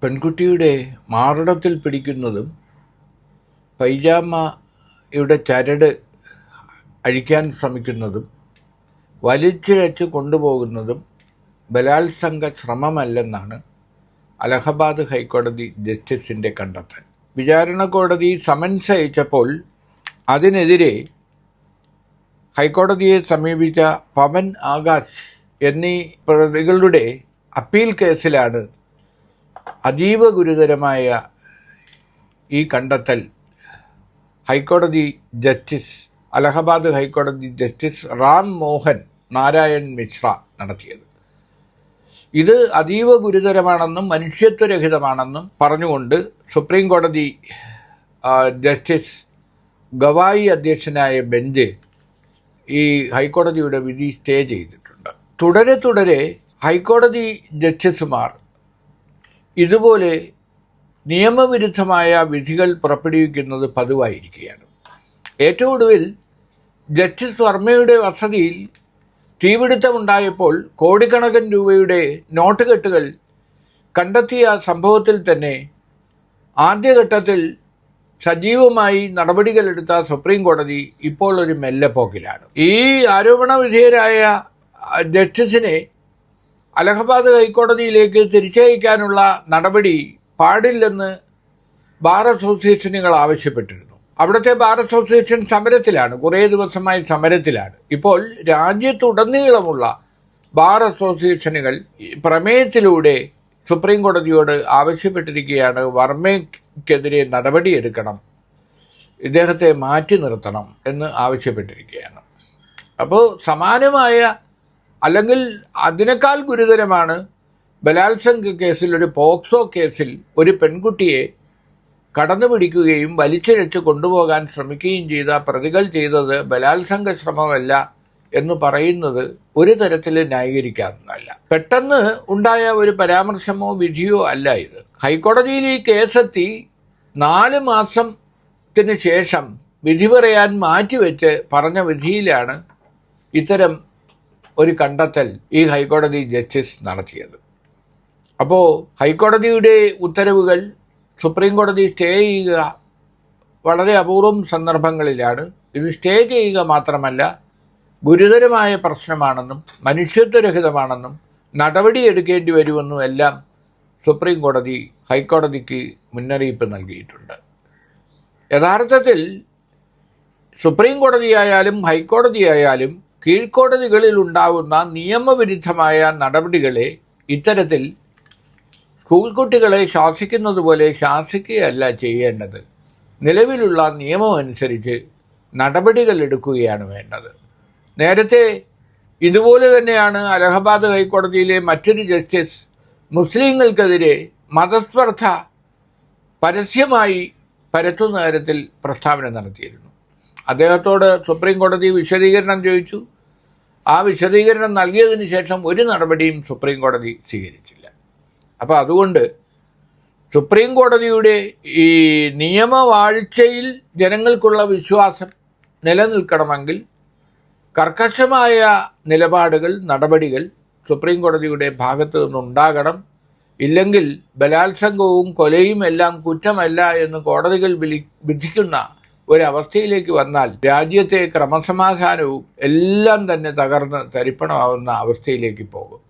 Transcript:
പെൺകുട്ടിയുടെ മാറിടത്തിൽ പിടിക്കുന്നതും പൈജാമയുടെ ചരട് അഴിക്കാൻ ശ്രമിക്കുന്നതും വലിച്ചിഴച്ച് കൊണ്ടുപോകുന്നതും ബലാത്സംഗ ശ്രമമല്ലെന്നാണ് അലഹബാദ് ഹൈക്കോടതി ജസ്റ്റിസിൻ്റെ കണ്ടെത്തൽ. വിചാരണ കോടതി സമൻസ് അയച്ചപ്പോൾ അതിനെതിരെ ഹൈക്കോടതിയെ സമീപിച്ച പവൻ ആകാശ് എന്നീ പ്രതികളുടെ അപ്പീൽ കേസിലാണ് അതീവ ഗുരുതരമായ ഈ കണ്ടെത്തൽ ഹൈക്കോടതി ജസ്റ്റിസ് അലഹബാദ് ഹൈക്കോടതി ജസ്റ്റിസ് റാം മോഹൻ നാരായൺ മിശ്ര നടത്തിയത്. ഇത് അതീവ ഗുരുതരമാണെന്നും മനുഷ്യത്വരഹിതമാണെന്നും പറഞ്ഞുകൊണ്ട് സുപ്രീം കോടതി ജസ്റ്റിസ് ഗവായി അധ്യക്ഷനായ ബെഞ്ച് ഈ ഹൈക്കോടതിയുടെ വിധി സ്റ്റേ ചെയ്തിട്ടുണ്ട്. തുടരെ ഹൈക്കോടതി ജസ്റ്റിസുമാർ ഇതുപോലെ നിയമവിരുദ്ധമായ വിധികൾ പുറപ്പെടുവിക്കുന്നത് പതിവായിരിക്കുകയാണ്. ഏറ്റവും ഒടുവിൽ ജസ്റ്റിസ് വർമ്മയുടെ വസതിയിൽ തീപിടുത്തമുണ്ടായപ്പോൾ കോടിക്കണക്കിന് രൂപയുടെ നോട്ടുകെട്ടുകൾ കണ്ടെത്തിയ സംഭവത്തിൽ തന്നെ ആദ്യഘട്ടത്തിൽ സജീവമായി നടപടികളെടുത്ത സുപ്രീം കോടതി ഇപ്പോൾ ഒരു മെല്ലെപ്പോക്കിലാണ്. ഈ ആരോപണ വിധേയരായ ജസ്റ്റിസിനെ അലഹബാദ് ഹൈക്കോടതിയിലേക്ക് തിരിച്ചയക്കാനുള്ള നടപടി പാടില്ലെന്ന് ബാർ അസോസിയേഷനുകൾ ആവശ്യപ്പെട്ടിരുന്നു. അവിടുത്തെ ബാർ അസോസിയേഷൻ സമരത്തിലാണ്, കുറേ ദിവസമായി സമരത്തിലാണ്. ഇപ്പോൾ രാജ്യത്തുടനീളമുള്ള ബാർ അസോസിയേഷനുകൾ പ്രമേയത്തിലൂടെ സുപ്രീം കോടതിയോട് ആവശ്യപ്പെട്ടിരിക്കുകയാണ്, വർമ്മയ്ക്കെതിരെ നടപടിയെടുക്കണം, ഇദ്ദേഹത്തെ മാറ്റി നിർത്തണം എന്ന് ആവശ്യപ്പെട്ടിരിക്കുകയാണ്. അപ്പോൾ സമാനമായ അല്ലെങ്കിൽ അതിനേക്കാൾ ഗുരുതരമാണ് ബലാത്സംഗ കേസിൽ, ഒരു പോക്സോ കേസിൽ ഒരു പെൺകുട്ടിയെ കടന്നുപിടിക്കുകയും വലിച്ചിഴച്ച് കൊണ്ടുപോകാൻ ശ്രമിക്കുകയും ചെയ്ത പ്രതികൾ ചെയ്തത് ബലാത്സംഗ ശ്രമമല്ല എന്ന് പറയുന്നത് ഒരു തരത്തിൽ ന്യായീകരിക്കാവുന്നതല്ല. പെട്ടെന്ന് ഉണ്ടായ ഒരു പരാമർശമോ വിധിയോ അല്ല ഇത്. ഹൈക്കോടതിയിൽ ഈ കേസെത്തി 4 മാസത്തിന് ശേഷം വിധി പറയാൻ മാറ്റിവെച്ച് പറഞ്ഞ വിധിയിലാണ് ഇത്തരം ഒരു കണ്ടെത്തൽ ഈ ഹൈക്കോടതി ജസ്റ്റിസ് നടത്തിയത്. അപ്പോൾ ഹൈക്കോടതിയുടെ ഉത്തരവുകൾ സുപ്രീം കോടതി സ്റ്റേ ചെയ്യുക വളരെ അപൂർവം സന്ദർഭങ്ങളിലാണ്. ഇത് സ്റ്റേ ചെയ്യുക മാത്രമല്ല, ഗുരുതരമായ പ്രശ്നമാണെന്നും മനുഷ്യത്വരഹിതമാണെന്നും നടപടിയെടുക്കേണ്ടി വരുമെന്നും എല്ലാം സുപ്രീം കോടതി ഹൈക്കോടതിക്ക് മുന്നറിയിപ്പ് നൽകിയിട്ടുണ്ട്. യഥാർത്ഥത്തിൽ സുപ്രീം കോടതിയായാലും ഹൈക്കോടതിയായാലും കീഴ്ക്കോടതികളിൽ ഉണ്ടാകുന്ന നിയമവിരുദ്ധമായ നടപടികളെ ഇത്തരത്തിൽ സ്കൂൾ കുട്ടികളെ ശാസിക്കുന്നത് പോലെ ശാസിക്കുകയല്ല ചെയ്യേണ്ടത്. നിലവിലുള്ള നിയമം അനുസരിച്ച് നടപടികൾ എടുക്കുകയാണ് വേണ്ടത്. നേരത്തെ ഇതുപോലെ തന്നെയാണ് അലഹബാദ് ഹൈക്കോടതിയിലെ മറ്റൊരു ജസ്റ്റിസ് മുസ്ലിങ്ങൾക്കെതിരെ മതസ്പർദ്ധ പരസ്യമായി പരത്തുന്ന തരത്തിൽ പ്രസ്താവന നടത്തിയിരുന്നു. അദ്ദേഹത്തോട് സുപ്രീം കോടതി വിശദീകരണം ചോദിച്ചു. ആ വിശദീകരണം നൽകിയതിന് ശേഷം ഒരു നടപടിയും സുപ്രീം കോടതി സ്വീകരിച്ചില്ല. അപ്പോൾ അതുകൊണ്ട് സുപ്രീം കോടതിയുടെ ഈ നിയമവാഴ്ചയിൽ ജനങ്ങൾക്കുള്ള വിശ്വാസം നിലനിൽക്കണമെങ്കിൽ കർക്കശമായ നിലപാടുകൾ, നടപടികൾ സുപ്രീം കോടതിയുടെ ഭാഗത്തു നിന്നുണ്ടാകണം. ഇല്ലെങ്കിൽ ബലാത്സംഗവും കൊലയും എല്ലാം കുറ്റമല്ല എന്ന് കോടതികൾ വിധിക്കുന്ന ഒരവസ്ഥയിലേക്ക് വന്നാൽ രാജ്യത്തെ ക്രമസമാധാനവും എല്ലാം തന്നെ തകർന്ന് തരിപ്പണമാവുന്ന അവസ്ഥയിലേക്ക് പോകും.